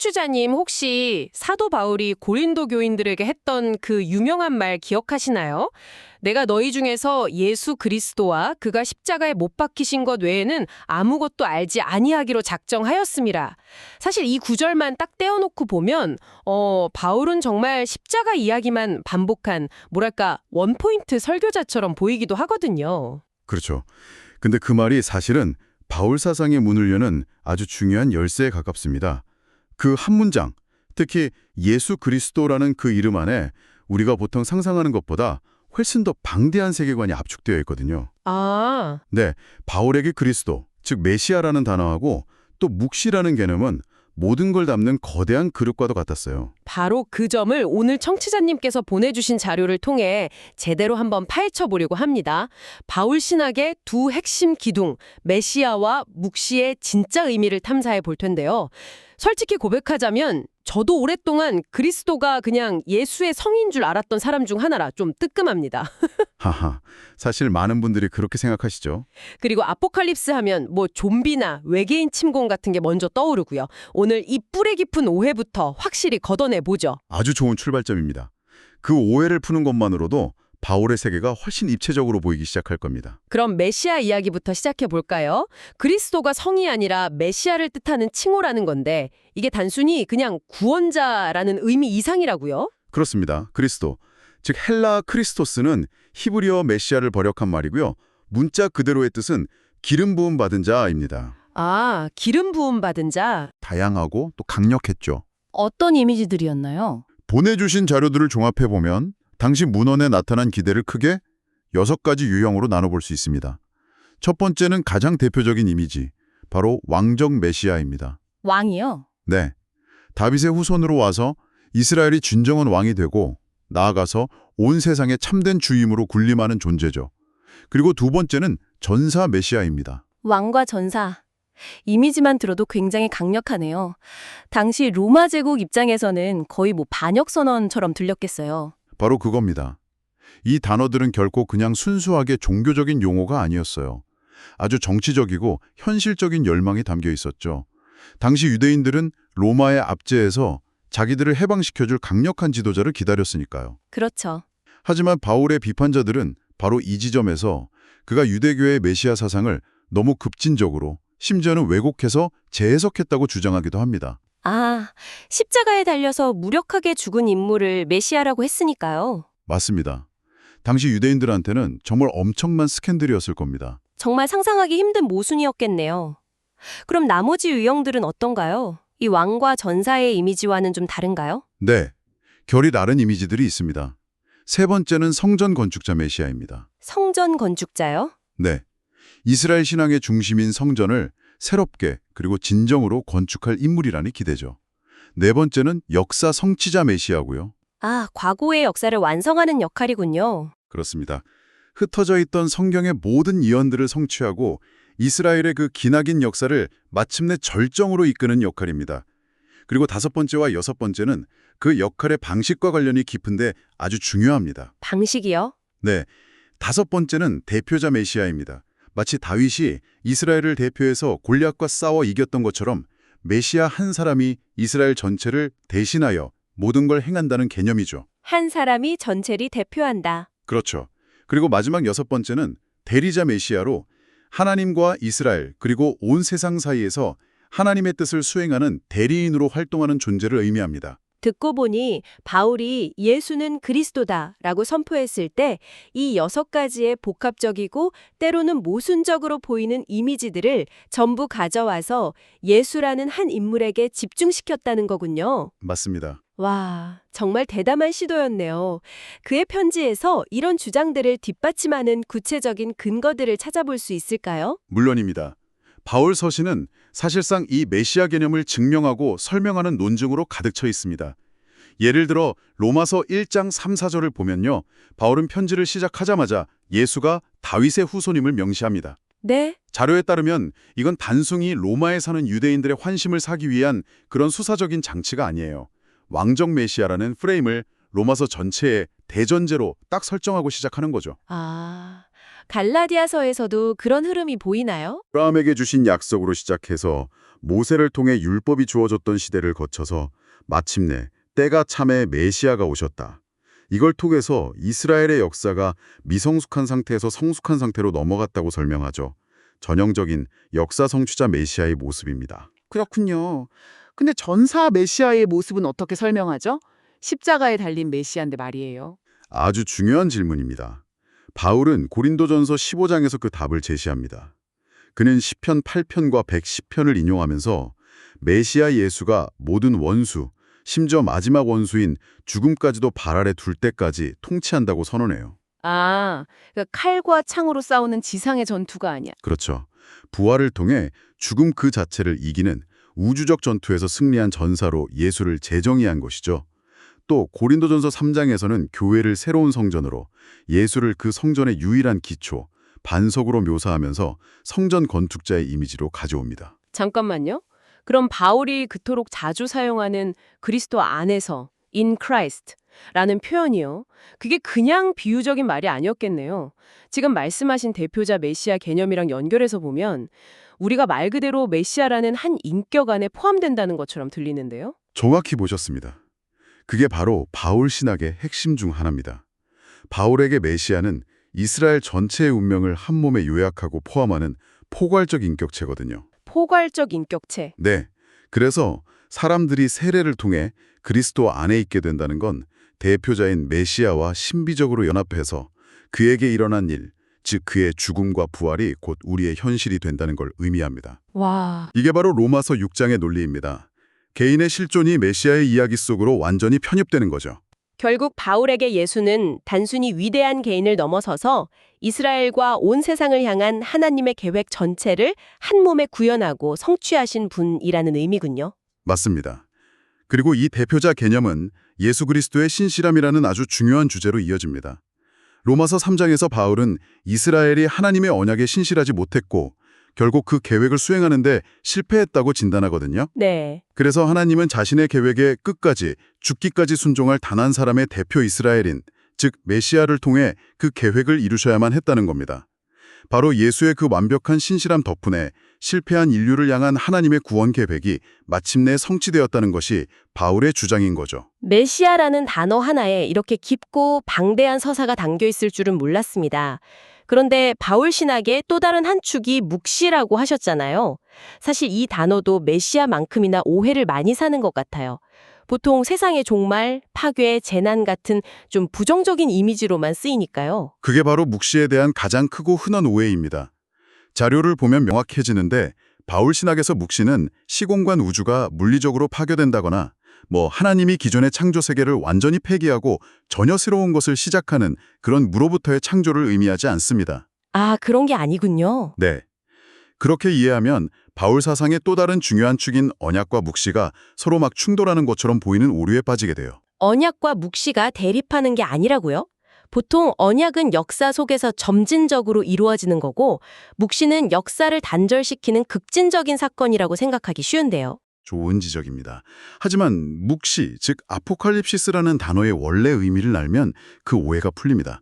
청취자님 혹시 사도 바울이 고린도 교인들에게 했던 그 유명한 말 기억하시나요? 내가 너희 중에서 예수 그리스도와 그가 십자가에 못 박히신 것 외에는 아무것도 알지 아니하기로 작정하였음이라. 사실 이 구절만 딱 떼어놓고 보면 바울은 정말 십자가 이야기만 반복한 뭐랄까 원포인트 설교자처럼 보이기도 하거든요. 그렇죠. 근데 그 말이 사실은 바울 사상의 문을 여는 아주 중요한 열쇠에 가깝습니다. 그 한 문장, 특히 예수 그리스도라는 그 이름 안에 우리가 보통 상상하는 것보다 훨씬 더 방대한 세계관이 압축되어 있거든요. 아, 네, 바울에게 그리스도, 즉 메시아라는 단어하고 또 묵시라는 개념은 모든 걸 담는 거대한 그릇과도 같았어요. 바로 그 점을 오늘 청취자님께서 보내주신 자료를 통해 제대로 한번 파헤쳐보려고 합니다. 바울 신학의 두 핵심 기둥, 메시아와 묵시의 진짜 의미를 탐사해 볼 텐데요. 솔직히 고백하자면 저도 오랫동안 그리스도가 그냥 예수의 성인 줄 알았던 사람 중 하나라 좀 뜨끔합니다. 하하, 사실 많은 분들이 그렇게 생각하시죠. 그리고 아포칼립스 하면 뭐 좀비나 외계인 침공 같은 게 먼저 떠오르고요. 오늘 이 뿌리 깊은 오해부터 확실히 걷어내 보죠. 아주 좋은 출발점입니다. 그 오해를 푸는 것만으로도 바울의 세계가 훨씬 입체적으로 보이기 시작할 겁니다. 그럼 메시아 이야기부터 시작해 볼까요? 그리스도가 성이 아니라 메시아를 뜻하는 칭호라는 건데 이게 단순히 그냥 구원자라는 의미 이상이라고요? 그렇습니다. 그리스도, 즉 헬라 크리스토스는 히브리어 메시아를 번역한 말이고요. 문자 그대로의 뜻은 기름 부음 받은 자입니다. 아, 기름 부음 받은 자. 다양하고 또 강력했죠. 어떤 이미지들이었나요? 보내주신 자료들을 종합해보면 당시 문헌에 나타난 기대를 크게 6가지 유형으로 나눠볼 수 있습니다. 첫 번째는 가장 대표적인 이미지, 바로 왕적 메시아입니다. 왕이요? 네, 다윗의 후손으로 와서 이스라엘이 진정한 왕이 되고 나아가서 온 세상의 참된 주임으로 군림하는 존재죠. 그리고 두 번째는 전사 메시아입니다. 왕과 전사. 이미지만 들어도 굉장히 강력하네요. 당시 로마 제국 입장에서는 거의 뭐 반역 선언처럼 들렸겠어요. 바로 그겁니다. 이 단어들은 결코 그냥 순수하게 종교적인 용어가 아니었어요. 아주 정치적이고 현실적인 열망이 담겨 있었죠. 당시 유대인들은 로마의 압제에서 자기들을 해방시켜줄 강력한 지도자를 기다렸으니까요. 그렇죠. 하지만 바울의 비판자들은 바로 이 지점에서 그가 유대교의 메시아 사상을 너무 급진적으로 심지어는 왜곡해서 재해석했다고 주장하기도 합니다. 아, 십자가에 달려서 무력하게 죽은 인물을 메시아라고 했으니까요. 맞습니다. 당시 유대인들한테는 정말 엄청난 스캔들이었을 겁니다. 정말 상상하기 힘든 모순이었겠네요. 그럼 나머지 유형들은 어떤가요? 이 왕과 전사의 이미지와는 좀 다른가요? 네, 결이 다른 이미지들이 있습니다. 세 번째는 성전 건축자 메시아입니다. 성전 건축자요? 네, 이스라엘 신앙의 중심인 성전을 새롭게 그리고 진정으로 건축할 인물이라니 기대죠. 네 번째는 역사 성취자 메시아고요. 아, 과거의 역사를 완성하는 역할이군요. 그렇습니다. 흩어져 있던 성경의 모든 예언들을 성취하고 이스라엘의 그 기나긴 역사를 마침내 절정으로 이끄는 역할입니다. 그리고 다섯 번째와 여섯 번째는 그 역할의 방식과 관련이 깊은데 아주 중요합니다. 방식이요? 네, 다섯 번째는 대표자 메시아입니다. 마치 다윗이 이스라엘을 대표해서 골리앗과 싸워 이겼던 것처럼 메시아 한 사람이 이스라엘 전체를 대신하여 모든 걸 행한다는 개념이죠. 한 사람이 전체를 대표한다. 그렇죠. 그리고 마지막 여섯 번째는 대리자 메시아로 하나님과 이스라엘 그리고 온 세상 사이에서 하나님의 뜻을 수행하는 대리인으로 활동하는 존재를 의미합니다. 듣고 보니 바울이 예수는 그리스도다라고 선포했을 때 이 6가지의 복합적이고 때로는 모순적으로 보이는 이미지들을 전부 가져와서 예수라는 한 인물에게 집중시켰다는 거군요. 맞습니다. 와, 정말 대담한 시도였네요. 그의 편지에서 이런 주장들을 뒷받침하는 구체적인 근거들을 찾아볼 수 있을까요? 물론입니다. 바울 서신은 사실상 이 메시아 개념을 증명하고 설명하는 논증으로 가득 차 있습니다. 예를 들어 로마서 1장 3, 4절을 보면요. 바울은 편지를 시작하자마자 예수가 다윗의 후손임을 명시합니다. 네, 자료에 따르면 이건 단순히 로마에 사는 유대인들의 환심을 사기 위한 그런 수사적인 장치가 아니에요. 왕적 메시아라는 프레임을 로마서 전체의 대전제로 딱 설정하고 시작하는 거죠. 아, 갈라디아서에서도 그런 흐름이 보이나요? 아브라함에게 주신 약속으로 시작해서 모세를 통해 율법이 주어졌던 시대를 거쳐서 마침내 때가 참에 메시아가 오셨다. 이걸 통해서 이스라엘의 역사가 미성숙한 상태에서 성숙한 상태로 넘어갔다고 설명하죠. 전형적인 역사 성취자 메시아의 모습입니다. 그렇군요. 근데 전사 메시아의 모습은 어떻게 설명하죠? 십자가에 달린 메시아인데 말이에요. 아주 중요한 질문입니다. 바울은 고린도전서 15장에서 그 답을 제시합니다. 그는 시편 8편과 110편을 인용하면서 메시아 예수가 모든 원수, 심지어 마지막 원수인 죽음까지도 발 아래 둘 때까지 통치한다고 선언해요. 아, 그러니까 칼과 창으로 싸우는 지상의 전투가 아니야. 그렇죠. 부활을 통해 죽음 그 자체를 이기는 우주적 전투에서 승리한 전사로 예수를 재정의한 것이죠. 또 고린도전서 3장에서는 교회를 새로운 성전으로 예수를 그 성전의 유일한 기초, 반석으로 묘사하면서 성전 건축자의 이미지로 가져옵니다. 잠깐만요. 그럼 바울이 그토록 자주 사용하는 그리스도 안에서 in Christ라는 표현이요. 그게 그냥 비유적인 말이 아니었겠네요. 지금 말씀하신 대표자 메시아 개념이랑 연결해서 보면 우리가 말 그대로 메시아라는 한 인격 안에 포함된다는 것처럼 들리는데요. 정확히 보셨습니다. 그게 바로 바울 신학의 핵심 중 하나입니다. 바울에게 메시아는 이스라엘 전체의 운명을 한 몸에 요약하고 포함하는 포괄적 인격체거든요. 포괄적 인격체. 네. 그래서 사람들이 세례를 통해 그리스도 안에 있게 된다는 건 대표자인 메시아와 신비적으로 연합해서 그에게 일어난 일, 즉 그의 죽음과 부활이 곧 우리의 현실이 된다는 걸 의미합니다. 와. 이게 바로 로마서 6장의 논리입니다. 개인의 실존이 메시아의 이야기 속으로 완전히 편입되는 거죠. 결국 바울에게 예수는 단순히 위대한 개인을 넘어서서 이스라엘과 온 세상을 향한 하나님의 계획 전체를 한 몸에 구현하고 성취하신 분이라는 의미군요. 맞습니다. 그리고 이 대표자 개념은 예수 그리스도의 신실함이라는 아주 중요한 주제로 이어집니다. 로마서 3장에서 바울은 이스라엘이 하나님의 언약에 신실하지 못했고 결국 그 계획을 수행하는데 실패했다고 진단하거든요. 네. 그래서 하나님은 자신의 계획에 끝까지 죽기까지 순종할 단 한 사람의 대표 이스라엘인, 즉 메시아를 통해 그 계획을 이루셔야만 했다는 겁니다. 바로 예수의 그 완벽한 신실함 덕분에 실패한 인류를 향한 하나님의 구원 계획이 마침내 성취되었다는 것이 바울의 주장인 거죠. 메시아라는 단어 하나에 이렇게 깊고 방대한 서사가 담겨 있을 줄은 몰랐습니다. 그런데 바울 신학의 또 다른 한 축이 묵시라고 하셨잖아요. 사실 이 단어도 메시아만큼이나 오해를 많이 사는 것 같아요. 보통 세상의 종말, 파괴, 재난 같은 좀 부정적인 이미지로만 쓰이니까요. 그게 바로 묵시에 대한 가장 크고 흔한 오해입니다. 자료를 보면 명확해지는데 바울 신학에서 묵시는 시공간 우주가 물리적으로 파괴된다거나 하나님이 기존의 창조 세계를 완전히 폐기하고 전혀 새로운 것을 시작하는 그런 무로부터의 창조를 의미하지 않습니다. 아, 그런 게 아니군요. 네. 그렇게 이해하면 바울 사상의 또 다른 중요한 축인 언약과 묵시가 서로 막 충돌하는 것처럼 보이는 오류에 빠지게 돼요. 언약과 묵시가 대립하는 게 아니라고요? 보통 언약은 역사 속에서 점진적으로 이루어지는 거고 묵시는 역사를 단절시키는 극진적인 사건이라고 생각하기 쉬운데요. 좋은 지적입니다. 하지만 묵시, 즉 아포칼립시스라는 단어의 원래 의미를 알면 그 오해가 풀립니다.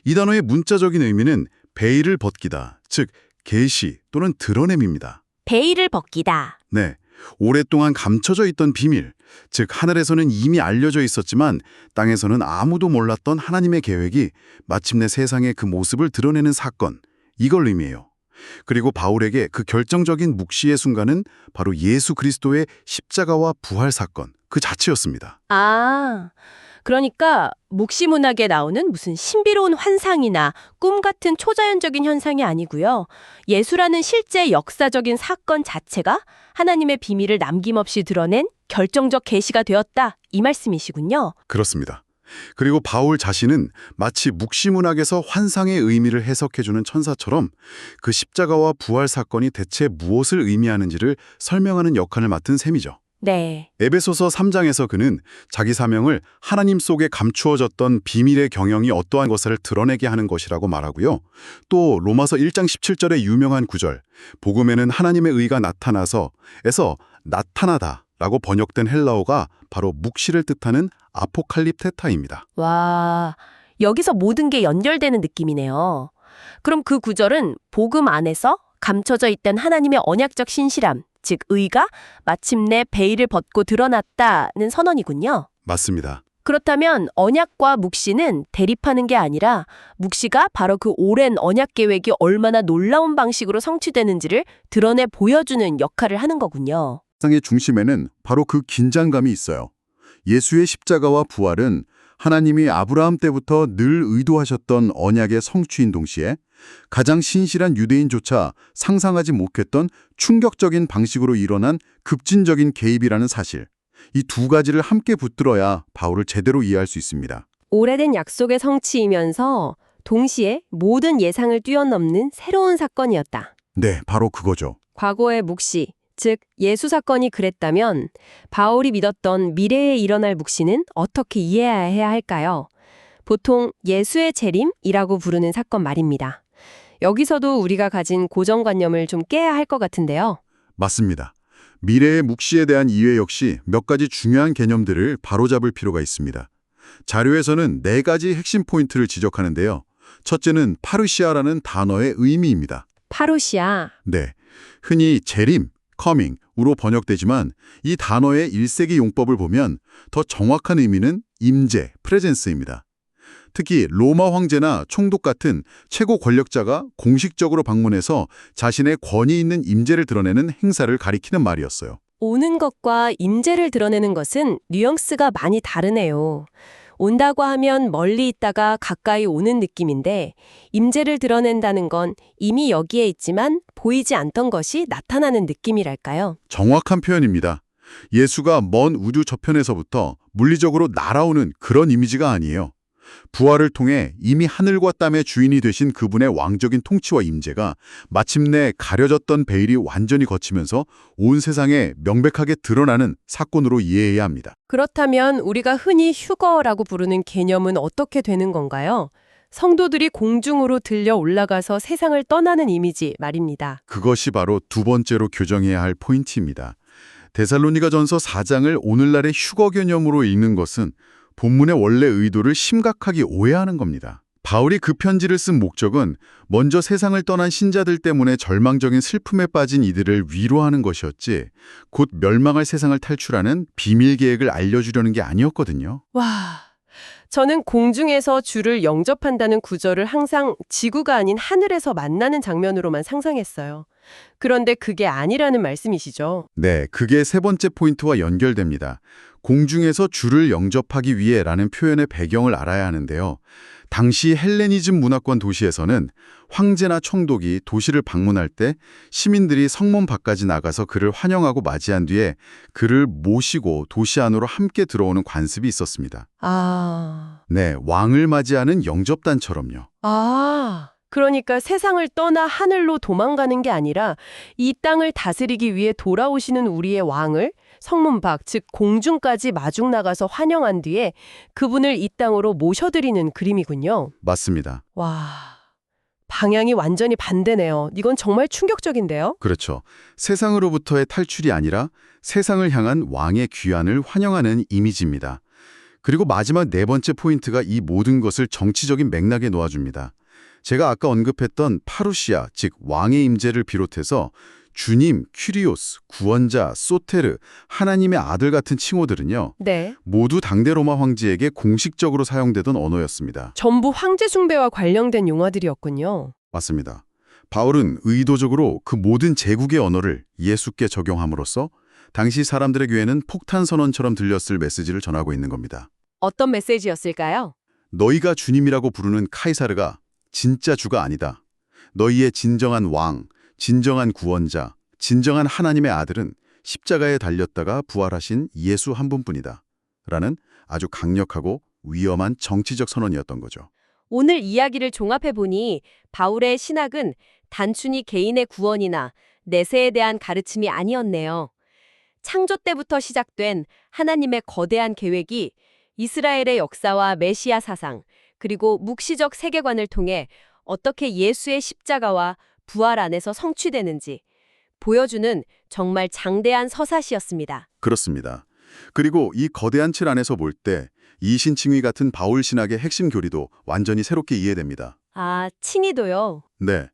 이 단어의 문자적인 의미는 베일을 벗기다, 즉 계시 또는 드러냄입니다. 베일을 벗기다. 네, 오랫동안 감춰져 있던 비밀, 즉 하늘에서는 이미 알려져 있었지만 땅에서는 아무도 몰랐던 하나님의 계획이 마침내 세상에 그 모습을 드러내는 사건, 이걸 의미해요. 그리고 바울에게 그 결정적인 묵시의 순간은 바로 예수 그리스도의 십자가와 부활 사건, 그 자체였습니다. 아, 그러니까 묵시 문학에 나오는 무슨 신비로운 환상이나 꿈 같은 초자연적인 현상이 아니고요. 예수라는 실제 역사적인 사건 자체가 하나님의 비밀을 남김없이 드러낸 결정적 계시가 되었다. 이 말씀이시군요. 그렇습니다. 그리고 바울 자신은 마치 묵시 문학에서 환상의 의미를 해석해주는 천사처럼 그 십자가와 부활 사건이 대체 무엇을 의미하는지를 설명하는 역할을 맡은 셈이죠. 네. 에베소서 3장에서 그는 자기 사명을 하나님 속에 감추어졌던 비밀의 경영이 어떠한 것을 드러내게 하는 것이라고 말하고요. 또 로마서 1장 17절의 유명한 구절, 복음에는 하나님의 의가 나타나서 에서 나타나다 라고 번역된 헬라어가 바로 묵시를 뜻하는 아포칼립테타입니다. 와, 여기서 모든 게 연결되는 느낌이네요. 그럼 그 구절은 복음 안에서 감춰져 있던 하나님의 언약적 신실함, 즉 의가 마침내 베일을 벗고 드러났다는 선언이군요. 맞습니다. 그렇다면 언약과 묵시는 대립하는 게 아니라 묵시가 바로 그 오랜 언약 계획이 얼마나 놀라운 방식으로 성취되는지를 드러내 보여주는 역할을 하는 거군요. 상의 중심에는 바로 그 긴장감이 있어요. 예수의 십자가와 부활은 하나님이 아브라함 때부터 늘 의도하셨던 언약의 성취인 동시에 가장 신실한 유대인조차 상상하지 못했던 충격적인 방식으로 일어난 급진적인 개입이라는 사실. 이 두 가지를 함께 붙들어야 바울을 제대로 이해할 수 있습니다. 오래된 약속의 성취이면서 동시에 모든 예상을 뛰어넘는 새로운 사건이었다. 네, 바로 그거죠. 과거의 묵시, 즉 예수 사건이 그랬다면 바울이 믿었던 미래에 일어날 묵시는 어떻게 이해해야 할까요? 보통 예수의 재림이라고 부르는 사건 말입니다. 여기서도 우리가 가진 고정관념을 좀 깨야 할 것 같은데요. 맞습니다. 미래의 묵시에 대한 이해 역시 몇 가지 중요한 개념들을 바로잡을 필요가 있습니다. 자료에서는 4가지 핵심 포인트를 지적하는데요. 첫째는 파르시아라는 단어의 의미입니다. 파루시아, 네, 흔히 재림, coming으로 번역되지만 이 단어의 1세기 용법을 보면 더 정확한 의미는 임재, presence입니다. 특히 로마 황제나 총독 같은 최고 권력자가 공식적으로 방문해서 자신의 권위 있는 임재를 드러내는 행사를 가리키는 말이었어요. 오는 것과 임재를 드러내는 것은 뉘앙스가 많이 다르네요. 온다고 하면 멀리 있다가 가까이 오는 느낌인데 임재를 드러낸다는 건 이미 여기에 있지만 보이지 않던 것이 나타나는 느낌이랄까요? 정확한 표현입니다. 예수가 먼 우주 저편에서부터 물리적으로 날아오는 그런 이미지가 아니에요. 부활을 통해 이미 하늘과 땅의 주인이 되신 그분의 왕적인 통치와 임재가 마침내 가려졌던 베일이 완전히 걷히면서 온 세상에 명백하게 드러나는 사건으로 이해해야 합니다. 그렇다면 우리가 흔히 휴거라고 부르는 개념은 어떻게 되는 건가요? 성도들이 공중으로 들려 올라가서 세상을 떠나는 이미지 말입니다. 그것이 바로 두 번째로 교정해야 할 포인트입니다. 데살로니가전서 4장을 오늘날의 휴거 개념으로 읽는 것은 본문의 원래 의도를 심각하게 오해하는 겁니다. 바울이 그 편지를 쓴 목적은 먼저 세상을 떠난 신자들 때문에 절망적인 슬픔에 빠진 이들을 위로하는 것이었지 곧 멸망할 세상을 탈출하는 비밀 계획을 알려주려는 게 아니었거든요. 와, 저는 공중에서 주를 영접한다는 구절을 항상 지구가 아닌 하늘에서 만나는 장면으로만 상상했어요. 그런데 그게 아니라는 말씀이시죠? 네, 그게 세 번째 포인트와 연결됩니다. 공중에서 주를 영접하기 위해라는 표현의 배경을 알아야 하는데요. 당시 헬레니즘 문화권 도시에서는 황제나 총독이 도시를 방문할 때 시민들이 성문 밖까지 나가서 그를 환영하고 맞이한 뒤에 그를 모시고 도시 안으로 함께 들어오는 관습이 있었습니다. 네, 왕을 맞이하는 영접단처럼요. 그러니까 세상을 떠나 하늘로 도망가는 게 아니라 이 땅을 다스리기 위해 돌아오시는 우리의 왕을 성문 밖, 즉 공중까지 마중 나가서 환영한 뒤에 그분을 이 땅으로 모셔드리는 그림이군요. 맞습니다. 와, 방향이 완전히 반대네요. 이건 정말 충격적인데요? 그렇죠. 세상으로부터의 탈출이 아니라 세상을 향한 왕의 귀환을 환영하는 이미지입니다. 그리고 마지막 네 번째 포인트가 이 모든 것을 정치적인 맥락에 놓아줍니다. 제가 아까 언급했던 파루시아, 즉 왕의 임재를 비롯해서 주님, 큐리오스, 구원자, 소테르, 하나님의 아들 같은 칭호들은요. 네. 모두 당대 로마 황제에게 공식적으로 사용되던 언어였습니다. 전부 황제 숭배와 관련된 용어들이었군요. 맞습니다. 바울은 의도적으로 그 모든 제국의 언어를 예수께 적용함으로써 당시 사람들의 귀에는 폭탄 선언처럼 들렸을 메시지를 전하고 있는 겁니다. 어떤 메시지였을까요? 너희가 주님이라고 부르는 카이사르가 진짜 주가 아니다. 너희의 진정한 왕, 진정한 구원자, 진정한 하나님의 아들은 십자가에 달렸다가 부활하신 예수 한 분뿐이다. 라는 아주 강력하고 위험한 정치적 선언이었던 거죠. 오늘 이야기를 종합해보니 바울의 신학은 단순히 개인의 구원이나 내세에 대한 가르침이 아니었네요. 창조 때부터 시작된 하나님의 거대한 계획이 이스라엘의 역사와 메시아 사상, 그리고 묵시적 세계관을 통해 어떻게 예수의 십자가와 부활 안에서 성취되는지 보여주는 정말 장대한 서사시였습니다. 그렇습니다. 그리고 이 거대한 틀 안에서 볼 때 이신칭의 같은 바울 신학의 핵심 교리도 완전히 새롭게 이해됩니다. 칭의도요? 네.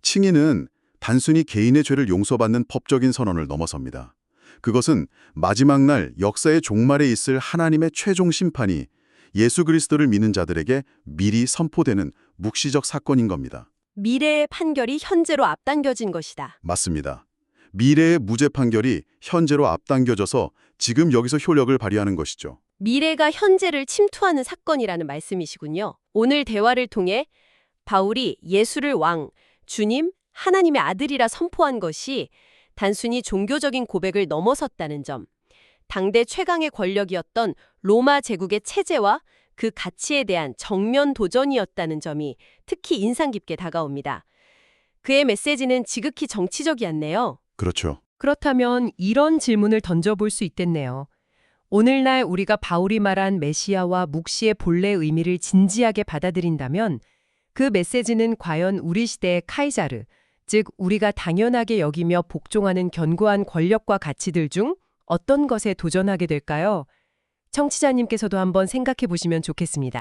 칭의는 단순히 개인의 죄를 용서받는 법적인 선언을 넘어섭니다. 그것은 마지막 날 역사의 종말에 있을 하나님의 최종 심판이 예수 그리스도를 믿는 자들에게 미리 선포되는 묵시적 사건인 겁니다. 미래의 판결이 현재로 앞당겨진 것이다. 맞습니다. 미래의 무죄 판결이 현재로 앞당겨져서 지금 여기서 효력을 발휘하는 것이죠. 미래가 현재를 침투하는 사건이라는 말씀이시군요. 오늘 대화를 통해 바울이 예수를 왕, 주님, 하나님의 아들이라 선포한 것이 단순히 종교적인 고백을 넘어섰다는 점, 당대 최강의 권력이었던 로마 제국의 체제와 그 가치에 대한 정면 도전이었다는 점이 특히 인상 깊게 다가옵니다. 그의 메시지는 지극히 정치적이었네요. 그렇죠. 그렇다면 이런 질문을 던져볼 수 있겠네요. 오늘날 우리가 바울이 말한 메시아와 묵시의 본래 의미를 진지하게 받아들인다면 그 메시지는 과연 우리 시대의 카이사르, 즉 우리가 당연하게 여기며 복종하는 견고한 권력과 가치들 중 어떤 것에 도전하게 될까요? 청취자님께서도 한번 생각해 보시면 좋겠습니다.